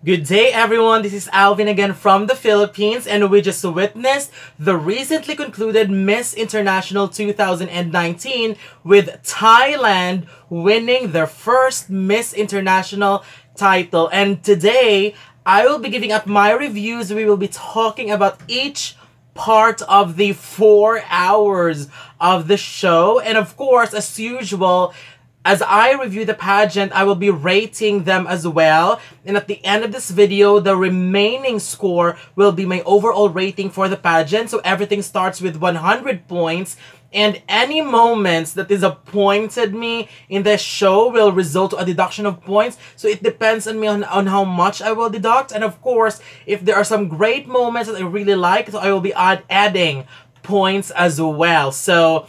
Good day everyone, this is Alvin again from the Philippines, and we just witnessed the recently concluded Miss International 2019 with Thailand winning their first Miss International title. And today, I will be giving up my reviews. We will be talking about each part of the 4 hours of the show. And of course, as usual, as I review the pageant, I will be rating them as well. And at the end of this video, the remaining score will be my overall rating for the pageant. So everything starts with 100 points. And any moments that disappointed me in the show will result to a deduction of points. So it depends on me on how much I will deduct. And of course, if there are some great moments that I really like, so I will be adding points as well. So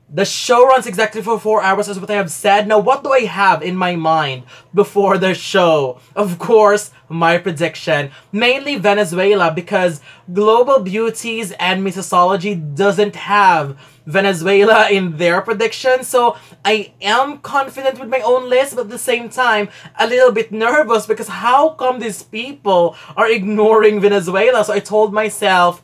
the show runs exactly for 4 hours, as what I have said. Now, what do I have in my mind before the show? Of course, my prediction. Mainly Venezuela, because Global Beauties and Missology doesn't have Venezuela in their prediction. So I am confident with my own list, but at the same time, a little bit nervous because how come these people are ignoring Venezuela? So I told myself,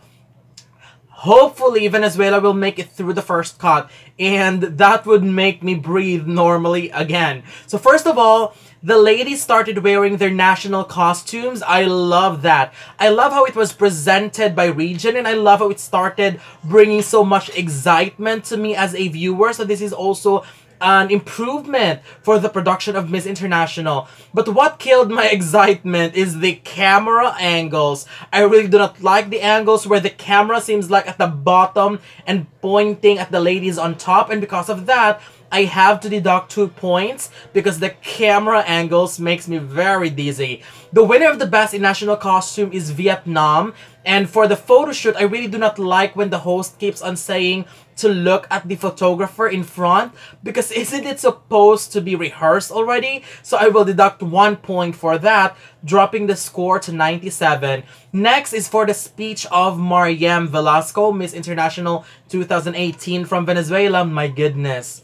hopefully, Venezuela will make it through the first cut, and that would make me breathe normally again. So first of all, the ladies started wearing their national costumes. I love that. I love how it was presented by region, and I love how it started bringing so much excitement to me as a viewer. So this is also an improvement for the production of Miss International. But what killed my excitement is the camera angles. I really do not like the angles where the camera seems like at the bottom and pointing at the ladies on top, and because of that, I have to deduct 2 points because the camera angles makes me very dizzy. The winner of the best in national costume is Vietnam, and for the photo shoot, I really do not like when the host keeps on saying to look at the photographer in front, because isn't it supposed to be rehearsed already? So I will deduct 1 point for that, dropping the score to 97. Next is for the speech of Mariam Velasco, Miss International 2018 from Venezuela. My goodness.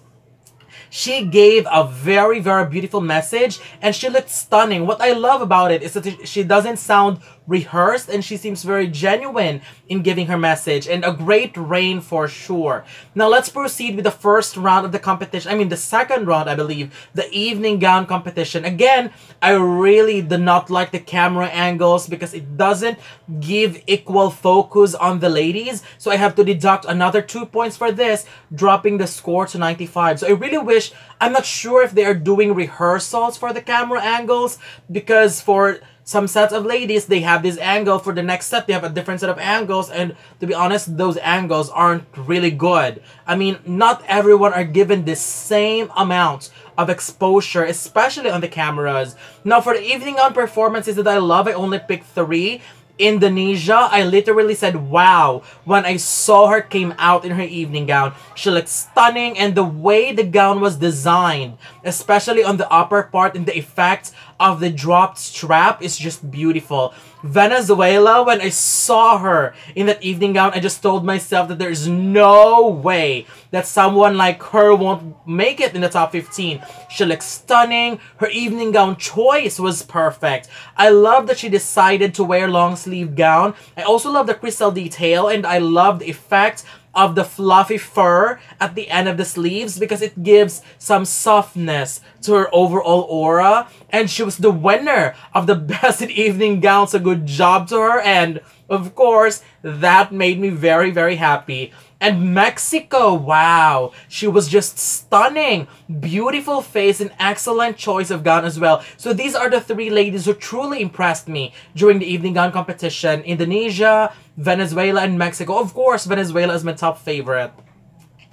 She gave a very, very beautiful message, and she looked stunning. What I love about it is that she doesn't sound rehearsed, and she seems very genuine in giving her message, and a great reign for sure. Now let's proceed with the first round of the competition. I mean the second round, I believe, the evening gown competition. Again, I really do not like the camera angles because it doesn't give equal focus on the ladies. So I have to deduct another 2 points for this, dropping the score to 95. So I really wish, I'm not sure if they are doing rehearsals for the camera angles, because for some sets of ladies, they have this angle. For the next set, they have a different set of angles. And to be honest, those angles aren't really good. I mean, not everyone are given the same amount of exposure, especially on the cameras. Now, for the evening gown performances that I love, I only picked 3. Indonesia, I literally said wow when I saw her came out in her evening gown. She looked stunning, and the way the gown was designed, especially on the upper part and the effect of the dropped strap, is just beautiful. Venezuela, when I saw her in that evening gown, I just told myself that there's no way that someone like her won't make it in the top 15. She looks stunning. Her evening gown choice was perfect. I love that she decided to wear long sleeve gown. I also love the crystal detail, and I love the effect of the fluffy fur at the end of the sleeves because it gives some softness to her overall aura. And she was the winner of the best in evening gown, so good job to her. And of course, that made me very, very happy. And Mexico, wow, she was just stunning. Beautiful face and excellent choice of gown as well. So these are the 3 ladies who truly impressed me during the evening gown competition. Indonesia, Venezuela, and Mexico. Of course, Venezuela is my top favorite.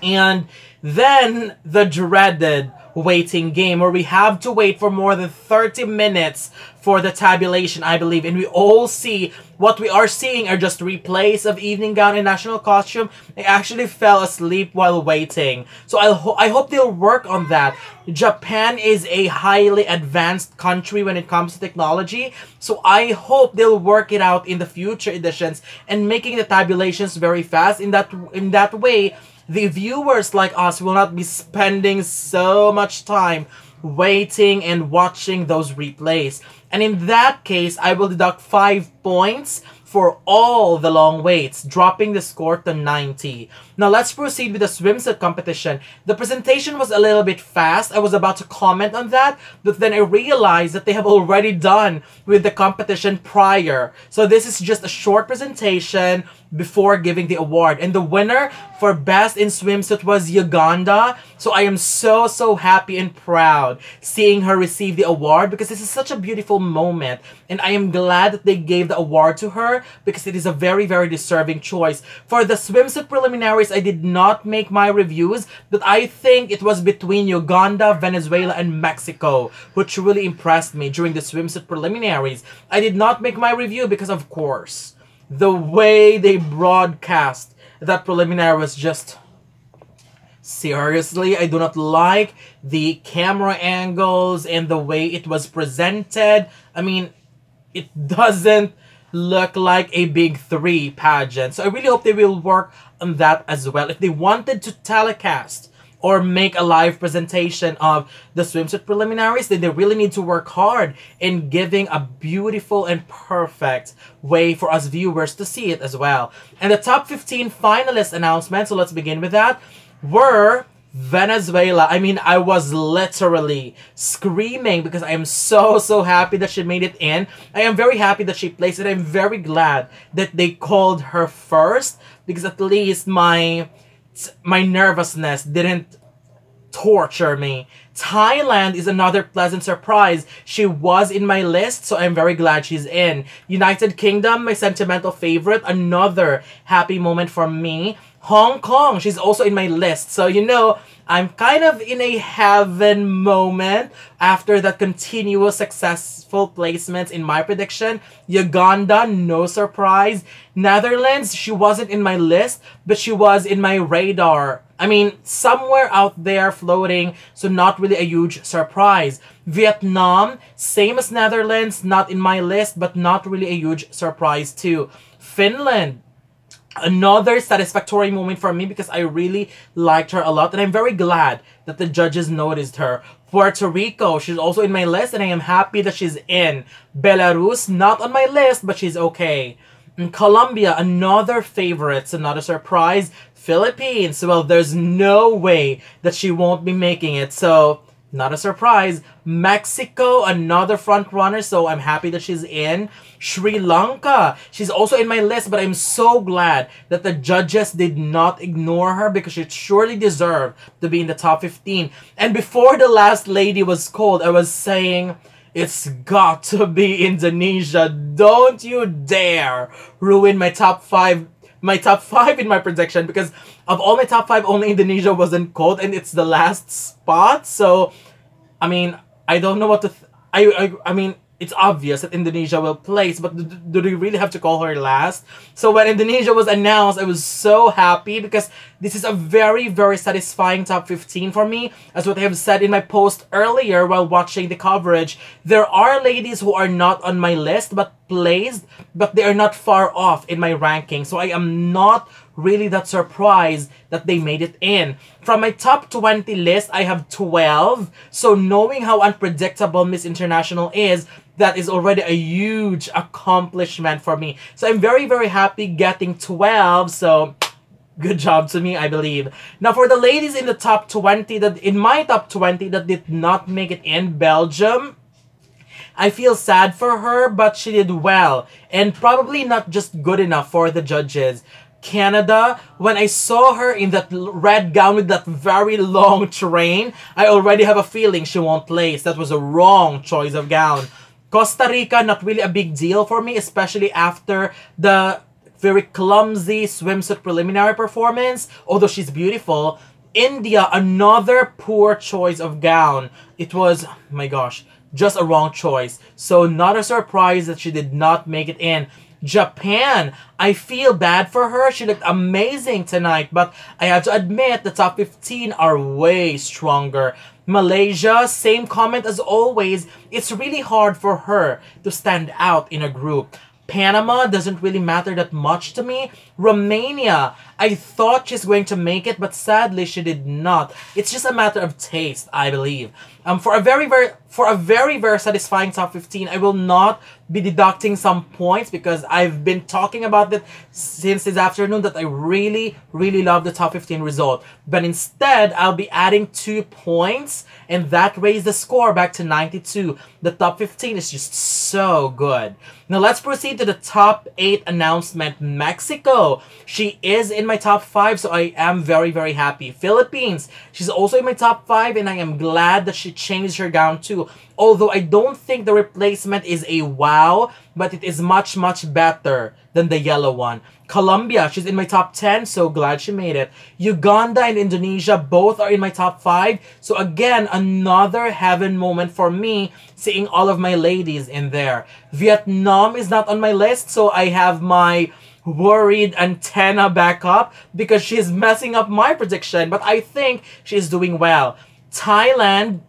And then the dreaded waiting game, where we have to wait for more than 30 minutes for the tabulation, I believe. And we all see, what we are seeing are just replays of evening gown and national costume. I actually fell asleep while waiting. So I hope they'll work on that. Japan is a highly advanced country when it comes to technology. So I hope they'll work it out in the future editions and making the tabulations very fast. In that way, the viewers like us will not be spending so much time waiting and watching those replays. And in that case, I will deduct 5 points for all the long waits, dropping the score to 90. Now let's proceed with the swimsuit competition. The presentation was a little bit fast. I was about to comment on that, but then I realized that they have already done with the competition prior. So this is just a short presentation before giving the award. And the winner for Best in Swimsuit was Uganda. So I am so happy and proud seeing her receive the award, because this is such a beautiful moment. And I am glad that they gave the award to her, because it is a very deserving choice. For the swimsuit preliminaries, I did not make my reviews, but I think it was between Uganda, Venezuela, and Mexico who truly impressed me during the swimsuit preliminaries. I did not make my review because, of course, the way they broadcast that preliminary was just... Seriously, I do not like the camera angles and the way it was presented. I mean, it doesn't look like a big 3 pageant. So I really hope they will work on that as well. If they wanted to telecast or make a live presentation of the swimsuit preliminaries, then they really need to work hard in giving a beautiful and perfect way for us viewers to see it as well. And the top 15 finalist announcement, so let's begin with that, were Venezuela. I mean, I was literally screaming because I am so happy that she made it in. I am very happy that she placed it. I'm very glad that they called her first, because at least my nervousness didn't torture me. Thailand is another pleasant surprise. She was in my list, so I'm very glad she's in. United Kingdom, my sentimental favorite, another happy moment for me. Hong Kong, she's also in my list. So, you know, I'm kind of in a heaven moment after that continuous successful placements in my prediction. Uganda, no surprise. Netherlands, she wasn't in my list, but she was in my radar. I mean, somewhere out there floating, so not really a huge surprise. Vietnam, same as Netherlands, not in my list, but not really a huge surprise too. Finland, another satisfactory moment for me because I really liked her a lot, and I'm very glad that the judges noticed her. Puerto Rico, she's also in my list, and I am happy that she's in. Belarus, not on my list, but she's okay. And Colombia, another favorite, so not a surprise. Philippines, well, there's no way that she won't be making it, so not a surprise. Mexico, another front runner, so I'm happy that she's in. Sri Lanka, she's also in my list, but I'm so glad that the judges did not ignore her, because she surely deserved to be in the top 15. And before the last lady was called, I was saying, it's got to be Indonesia. Don't you dare ruin my top 5 in my prediction, because of all my top 5, only Indonesia wasn't called, and it's the last spot. So, I mean, I don't know what to... I mean, it's obvious that Indonesia will place, but do they really have to call her last? So when Indonesia was announced, I was so happy, because this is a very satisfying top 15 for me. As what I have said in my post earlier while watching the coverage, there are ladies who are not on my list but placed, but they are not far off in my ranking. So I am not really that surprised that they made it in. From my top 20 list, I have 12. So knowing how unpredictable Miss International is, that is already a huge accomplishment for me. So I'm very happy getting 12. So good job to me, I believe. Now for the ladies in the top 20, in my top 20 that did not make it in, Belgium, I feel sad for her, but she did well. And probably not just good enough for the judges. Canada, when I saw her in that red gown with that very long train, I already have a feeling she won't place. That was a wrong choice of gown. Costa Rica, not really a big deal for me, especially after the very clumsy swimsuit preliminary performance, although she's beautiful. India, another poor choice of gown. It was, oh my gosh, just a wrong choice. So not a surprise that she did not make it in. Japan, I feel bad for her. She looked amazing tonight, but I have to admit the top 15 are way stronger. Malaysia, same comment as always. It's really hard for her to stand out in a group. Panama doesn't really matter that much to me. Romania, I thought she's going to make it, but sadly she did not. It's just a matter of taste, I believe. For a very satisfying top 15, I will not be deducting some points because I've been talking about it since this afternoon that I really love the top 15 result. But instead, I'll be adding 2 points, and that raised the score back to 92. The top 15 is just so good. Now let's proceed to the top 8 announcement. Mexico, she is in my top 5, so I am very happy. Philippines, she's also in my top 5, and I am glad that she changed her gown too. Although I don't think the replacement is a wow, but it is much better than the yellow one. Colombia, she's in my top 10, so glad she made it. Uganda and Indonesia both are in my top 5. So again, another heaven moment for me, seeing all of my ladies in there. Vietnam is not on my list, so I have my worried antenna back up because she's messing up my prediction, but I think she's doing well. Thailand,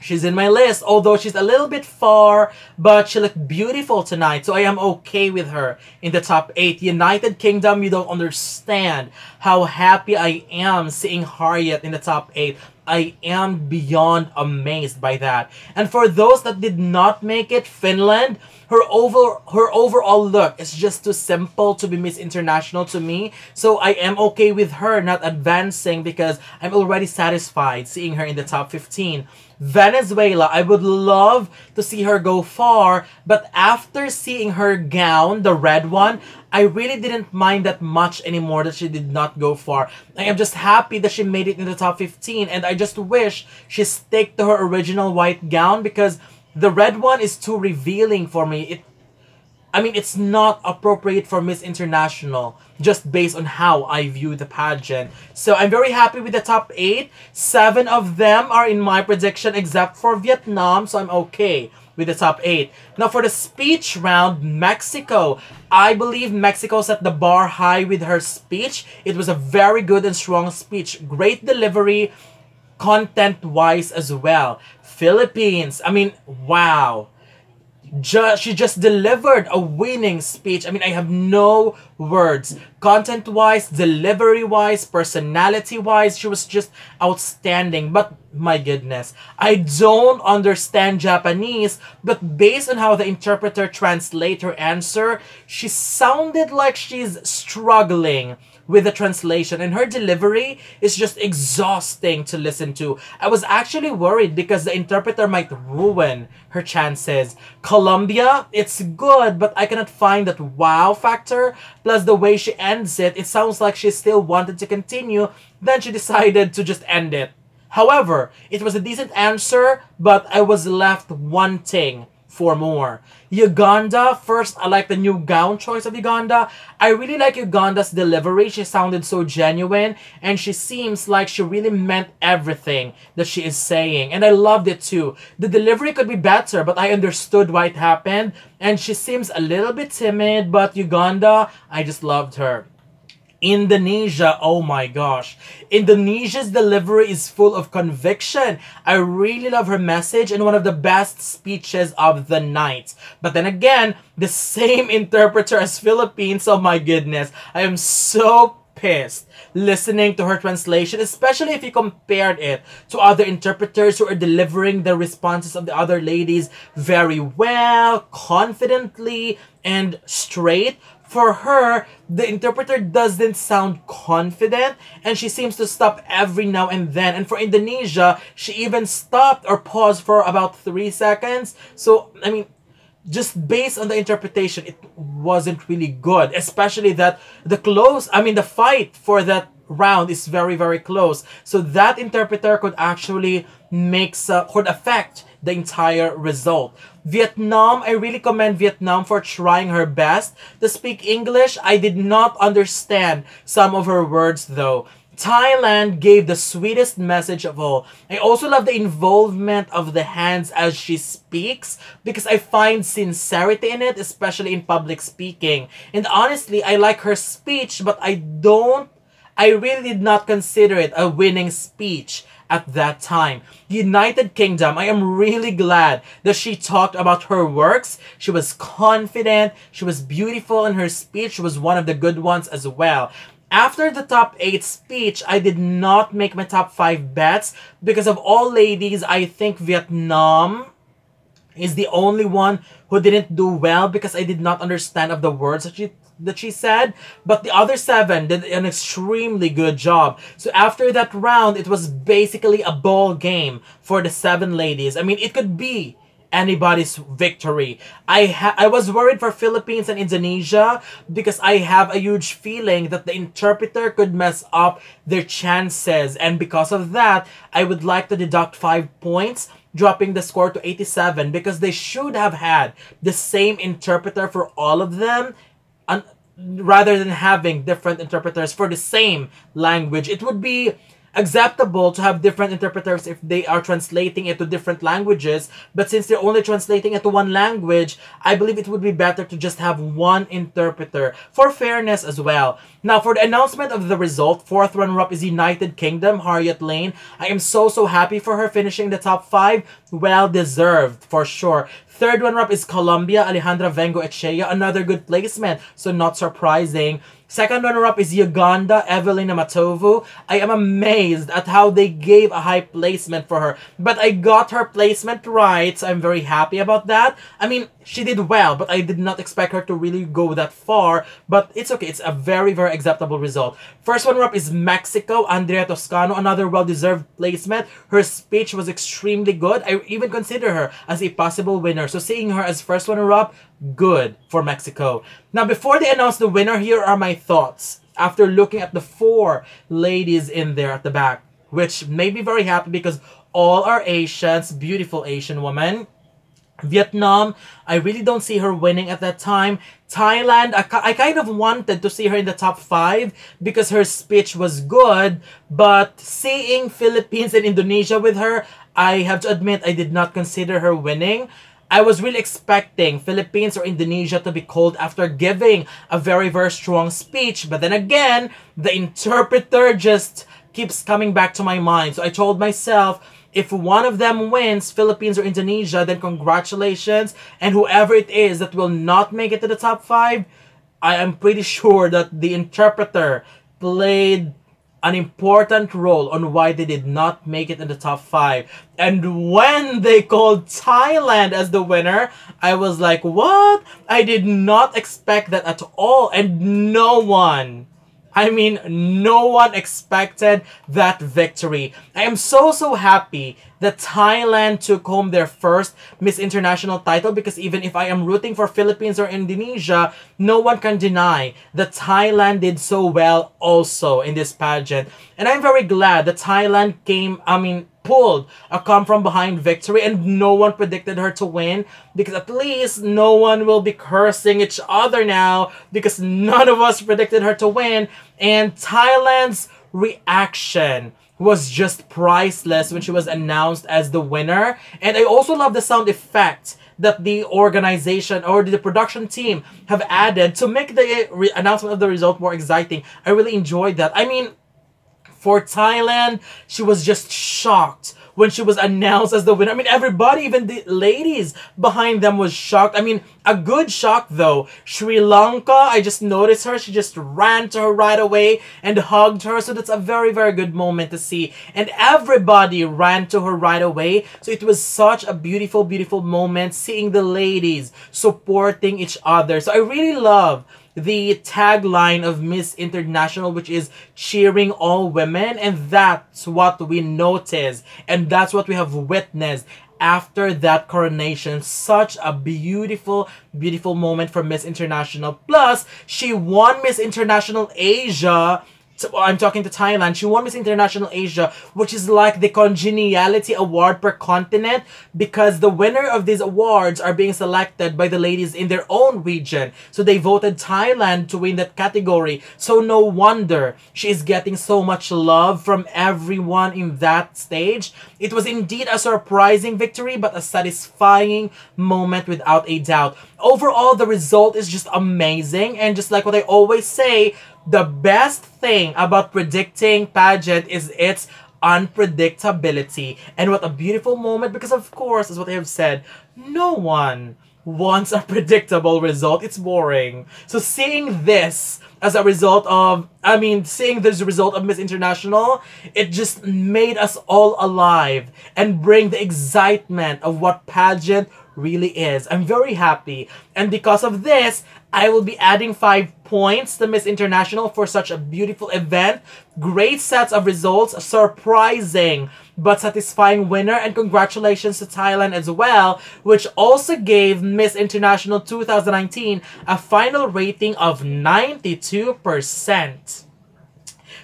she's in my list, although she's a little bit far, but she looked beautiful tonight, so I am okay with her in the top 8. United Kingdom, you don't understand how happy I am seeing Harriotte in the top 8. I am beyond amazed by that. And for those that did not make it, Finland, her overall look is just too simple to be Miss International to me. So I am okay with her not advancing because I'm already satisfied seeing her in the top 15. Venezuela, I would love to see her go far, but after seeing her gown, the red one, I really didn't mind that much anymore that she did not go far. I am just happy that she made it in the top 15, and I just wish she stick to her original white gown because the red one is too revealing for me. It's not appropriate for Miss International just based on how I view the pageant. So I'm very happy with the top 8. 7 of them are in my prediction except for Vietnam, so I'm okay with the top 8. Now for the speech round, Mexico. I believe Mexico set the bar high with her speech. It was a very good and strong speech. Great delivery, content-wise as well. Philippines, wow. She just delivered a winning speech. I have no words. Content-wise, delivery-wise, personality-wise, she was just outstanding. But my goodness, I don't understand Japanese, but based on how the interpreter translates her answer, she sounded like she's struggling with the translation, and her delivery is just exhausting to listen to. I was actually worried because the interpreter might ruin her chances. Colombia, it's good, but I cannot find that wow factor. Plus the way she ends it, it sounds like she still wanted to continue, then she decided to just end it. However, it was a decent answer, but I was left wanting for more. Uganda, first, I like the new gown choice of Uganda. I really like Uganda's delivery. She sounded so genuine, and she seems like she really meant everything that she is saying. And I loved it too. The delivery could be better, but I understood why it happened. And she seems a little bit timid, but Uganda, I just loved her. Indonesia, oh my gosh. Indonesia's delivery is full of conviction. I really love her message and one of the best speeches of the night. But then again, the same interpreter as Philippines, oh my goodness. I am so pissed listening to her translation, especially if you compared it to other interpreters who are delivering the responses of the other ladies very well, confidently, and straight. For her, the interpreter doesn't sound confident, and she seems to stop every now and then. And for Indonesia, she even stopped or paused for about 3 seconds. So, just based on the interpretation, it wasn't really good. Especially that the fight for that round is very close. So that interpreter could actually could affect the entire result. Vietnam, I really commend Vietnam for trying her best to speak English. I did not understand some of her words though. Thailand gave the sweetest message of all. I also love the involvement of the hands as she speaks because I find sincerity in it, especially in public speaking. And honestly, I like her speech, but I really did not consider it a winning speech at that time. United Kingdom, I am really glad that she talked about her works. She was confident, she was beautiful in her speech, she was one of the good ones as well. After the top 8 speech, I did not make my top 5 bets because of all ladies. I think Vietnam is the only one who didn't do well because I did not understand of the words that she said, but the other 7 did an extremely good job. So after that round, it was basically a ball game for the 7 ladies. I mean, it could be anybody's victory. I was worried for Philippines and Indonesia because I have a huge feeling that the interpreter could mess up their chances, and because of that, I would like to deduct 5 points, dropping the score to 87, because they should have had the same interpreter for all of them, rather than having different interpreters for the same language. It would be acceptable to have different interpreters if they are translating it to different languages, but since they're only translating it to one language, I believe it would be better to just have one interpreter for fairness as well. Now, for the announcement of the result, 4th runner-up is United Kingdom, Harriotte Lane. I am so happy for her finishing the top 5. Well deserved, for sure. 3rd runner-up is Colombia, Alejandra Vengoechea, another good placement, so not surprising. 2nd runner-up is Uganda, Evelyn Namatovu. I am amazed at how they gave a high placement for her, but I got her placement right, so I'm very happy about that. I mean, she did well, but I did not expect her to really go that far, but it's okay. It's a very acceptable result. 1st runner-up is Mexico, Andrea Toscano, another well-deserved placement. Her speech was extremely good. I even consider her as a possible winner, so seeing her as 1st runner-up, good for Mexico. Now, before they announce the winner, here are my thoughts after looking at the 4 ladies in there at the back, which made me very happy because all are Asians, beautiful Asian women. Vietnam, I really don't see her winning at that time. Thailand, I kind of wanted to see her in the top 5 because her speech was good, but seeing Philippines and Indonesia with her, I have to admit I did not consider her winning. I was really expecting Philippines or Indonesia to be called after giving a very strong speech, but then again, the interpreter just keeps coming back to my mind. So I told myself, if one of them wins, Philippines or Indonesia, then congratulations. And whoever it is that will not make it to the top 5, I am pretty sure that the interpreter played an important role on why they did not make it in the top 5. And when they called Thailand as the winner, I was like, what? I did not expect that at all. And no one expected that victory. I am so happy that Thailand took home their first Miss International title, because even if I am rooting for Philippines or Indonesia, no one can deny that Thailand did so well also in this pageant. And I'm very glad that Thailand pulled a come-from-behind victory, and no one predicted her to win, because at least no one will be cursing each other now because none of us predicted her to win. And Thailand's reaction was just priceless when she was announced as the winner. And I also love the sound effect that the organization or the production team have added to make the announcement of the result more exciting. I really enjoyed that. I mean, for Thailand, she was just shocked when she was announced as the winner. I mean, everybody, even the ladies behind them, was shocked. I mean, a good shock though. Sri Lanka, I just noticed her. She just ran to her right away and hugged her. So that's a very good moment to see. And everybody ran to her right away. So it was such a beautiful moment seeing the ladies supporting each other. So I really love the tagline of Miss International, which is cheering all women, and that's what we noticed, and that's what we have witnessed after that coronation. Such a beautiful moment for Miss International. Plus, she won Miss International Asia. So I'm talking to Thailand. She won Miss International Asia, which is like the congeniality award per continent, because the winner of these awards are being selected by the ladies in their own region. So they voted Thailand to win that category. So no wonder she is getting so much love from everyone in that stage. It was indeed a surprising victory, but a satisfying moment without a doubt. Overall, the result is just amazing. And just like what I always say, the best thing about predicting pageant is its unpredictability. And what a beautiful moment, because of course, as what I have said, no one wants a predictable result. It's boring. So seeing this as a result of, seeing this result of Miss International, it just made us all alive and bring the excitement of what pageant really is. I'm very happy. And because of this, I will be adding 5 points to Miss International for such a beautiful event. Great sets of results, surprising but satisfying winner, and congratulations to Thailand as well, which also gave Miss International 2019 a final rating of 92%.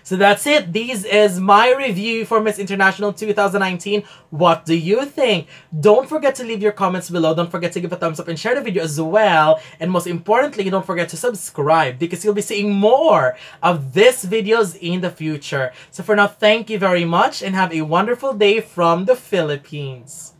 So that's it. This is my review for Miss International 2019. What do you think? Don't forget to leave your comments below. Don't forget to give a thumbs up and share the video as well. And most importantly, don't forget to subscribe because you'll be seeing more of these videos in the future. So for now, thank you very much and have a wonderful day from the Philippines.